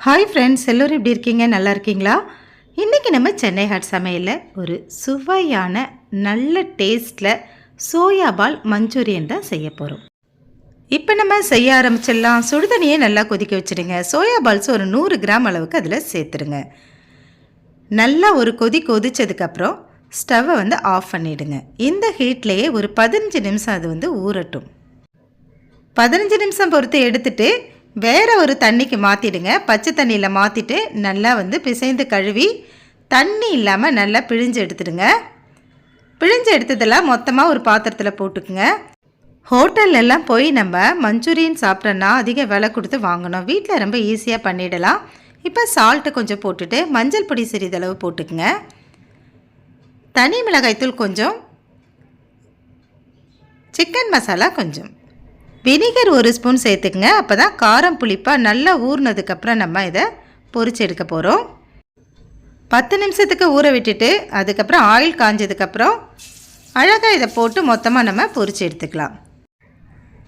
Hi friends, எல்லோரும் எப்படி இருக்கீங்க? நல்லா இருக்கீங்களா? இன்றைக்கி நம்ம சென்னை ஹாட் சமையலில் ஒரு சுவையான நல்ல டேஸ்ட்டில் சோயா பால் மஞ்சூரியன் தான் செய்ய போகிறோம். இப்போ நம்ம செய்ய ஆரம்பிச்சிடலாம். சுடுதண்ணியை நல்லா கொதிக்க வச்சுடுங்க. சோயா பால்ஸ் ஒரு 100 கிராம் அளவுக்கு அதில் சேர்த்துருங்க. நல்லா ஒரு கொதிச்சதுக்கப்புறம் ஸ்டவ்வை ஆஃப் பண்ணிவிடுங்க. இந்த ஹீட்லேயே ஒரு 15 நிமிஷம் அது ஊறட்டும். 15 நிமிஷம் பொறுத்து எடுத்துட்டு வேறு ஒரு தண்ணிக்கு மாற்றிடுங்க. பச்சை தண்ணியில் மாற்றிட்டு நல்லா பிசைந்து கழுவி தண்ணி இல்லாமல் நல்லா பிழிஞ்சு எடுத்துடுங்க. பிழிஞ்சு எடுத்ததெல்லாம் மொத்தமாக ஒரு பாத்திரத்தில் போட்டுக்குங்க. ஹோட்டல்லலாம் போய் நம்ம மஞ்சூரியன் சாப்பிட்றோன்னா அதிக விலை கொடுத்து வாங்கணும். வீட்டில் ரொம்ப ஈஸியாக பண்ணிடலாம். இப்போ சால்ட்டு கொஞ்சம் போட்டுட்டு மஞ்சள் பொடி சிறிதளவு போட்டுக்குங்க. தனி மிளகாய்த்தூள் கொஞ்சம், சிக்கன் மசாலா கொஞ்சம், வினிகர் 1 ஸ்பூன் சேர்த்துக்குங்க. அப்போ தான் காரம் புளிப்பாக நல்லா ஊறினதுக்கப்புறம் நம்ம இதை பொரிச்சு எடுக்க போகிறோம். 10 நிமிஷத்துக்கு ஊற விட்டுட்டு அதுக்கப்புறம் ஆயில் காஞ்சதுக்கப்புறம் அழகாக இதை போட்டு மொத்தமாக நம்ம பொரிச்சு எடுத்துக்கலாம்.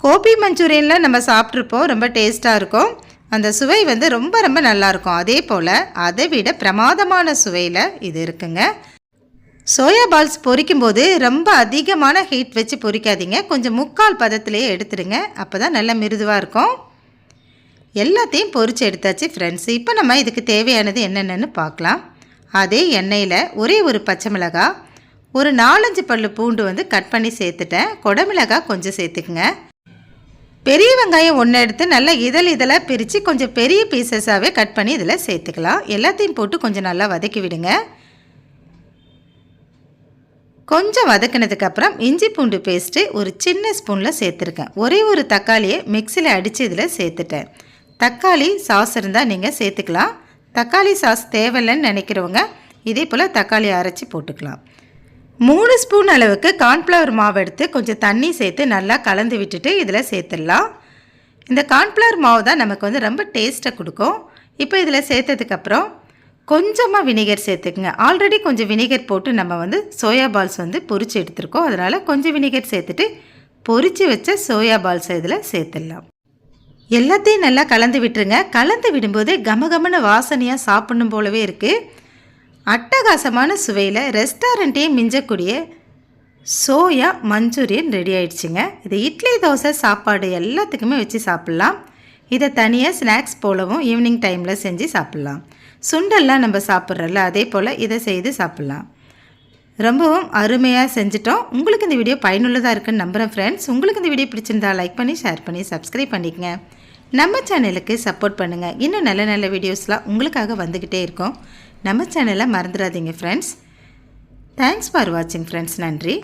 கோபி மஞ்சூரியனில் நம்ம சாப்பிட்ருப்போம், ரொம்ப டேஸ்ட்டாக இருக்கும். அந்த சுவை ரொம்ப ரொம்ப நல்லாயிருக்கும். அதே போல் அதை விட பிரமாதமான சுவையில் இது இருக்குங்க. சோயா பால்ஸ் பொரிக்கும்போது ரொம்ப அதிகமான ஹீட் வச்சு பொரிக்காதீங்க. கொஞ்சம் முக்கால் பதத்திலேயே எடுத்துடுங்க. அப்போ தான் நல்லா மிருதுவாக இருக்கும். எல்லாத்தையும் பொரிச்சு எடுத்தாச்சு ஃப்ரெண்ட்ஸ். இப்போ நம்ம இதுக்கு தேவையானது என்னென்னு பார்க்கலாம். அதே எண்ணெயில் ஒரே ஒரு பச்சை மிளகாய், ஒரு 4-5 பல்லு பூண்டு கட் பண்ணி சேர்த்துட்டேன். கொடமிளகாய் கொஞ்சம் சேர்த்துக்குங்க. பெரிய வெங்காயம் 1 எடுத்து நல்லா இதழாக பிரித்து கொஞ்சம் பெரிய பீசஸாகவே கட் பண்ணி இதில் சேர்த்துக்கலாம். எல்லாத்தையும் போட்டு கொஞ்சம் நல்லா வதக்கி விடுங்க. கொஞ்சம் வதக்கினதுக்கப்புறம் இஞ்சி பூண்டு பேஸ்ட்டு ஒரு சின்ன ஸ்பூனில் சேர்த்துருக்கேன். ஒரே ஒரு தக்காளியை மிக்சியில் அடித்து இதில் சேர்த்துட்டேன். தக்காளி சாஸ் இருந்தால் நீங்கள் சேர்த்துக்கலாம். தக்காளி சாஸ் தேவையில்லைன்னு நினைக்கிறவங்க இதே போல் தக்காளி அரைச்சி போட்டுக்கலாம். 3 ஸ்பூன் அளவுக்கு கார்ன்ஃப்ளவர் மாவு எடுத்து கொஞ்சம் தண்ணி சேர்த்து நல்லா கலந்து விட்டுட்டு இதில் சேர்த்துடலாம். இந்த கார்ன்ஃப்ளவர் மாவு தான் நமக்கு ரொம்ப டேஸ்ட்டை கொடுக்கும். இப்போ இதில் சேர்த்ததுக்கப்புறம் கொஞ்சமாக வினிகர் சேர்த்துக்குங்க. ஆல்ரெடி கொஞ்சம் வினிகர் போட்டு நம்ம சோயா பால்ஸ் பொரிச்சு எடுத்துருக்கோம். அதனால் கொஞ்சம் வினிகர் சேர்த்துட்டு பொரித்து வச்ச சோயா பால்ஸை இதில் சேர்த்துடலாம். எல்லாத்தையும் நல்லா கலந்து விட்டுருங்க. கலந்து விடும்போது கமகமன வாசனையாக சாப்பிடணும் போலவே இருக்குது. அட்டகாசமான சுவையில் ரெஸ்டாரண்ட்டையே மிஞ்சக்கூடிய சோயா மஞ்சூரியன் ரெடி ஆயிடுச்சுங்க. இது இட்லி, தோசை, சாப்பாடு எல்லாத்துக்குமே வச்சு சாப்பிட்லாம். இதை தனியாக ஸ்நாக்ஸ் போலவும் ஈவினிங் டைமில் செஞ்சு சாப்பிட்லாம். சுண்டெல்லாம் நம்ம சாப்பிட்றோம்ல, அதே போல் இதை செய்து சாப்பிட்லாம். ரொம்பவும் அருமையாக செஞ்சிட்டோம். உங்களுக்கு இந்த வீடியோ பயனுள்ளதாக இருக்குன்னு நம்புகிறேன் ஃப்ரெண்ட்ஸ். உங்களுக்கு இந்த வீடியோ பிடிச்சிருந்தா லைக் பண்ணி, ஷேர் பண்ணி, சப்ஸ்கிரைப் பண்ணிக்கங்க. நம்ம சேனலுக்கு சப்போர்ட் பண்ணுங்கள். இன்னும் நல்ல நல்ல வீடியோஸ்லாம் உங்களுக்காக வந்துக்கிட்டே இருக்கும். நம்ம சேனலை மறந்துடாதீங்க ஃப்ரெண்ட்ஸ். தேங்க்ஸ் ஃபார் வாட்சிங் ஃப்ரெண்ட்ஸ். நன்றி.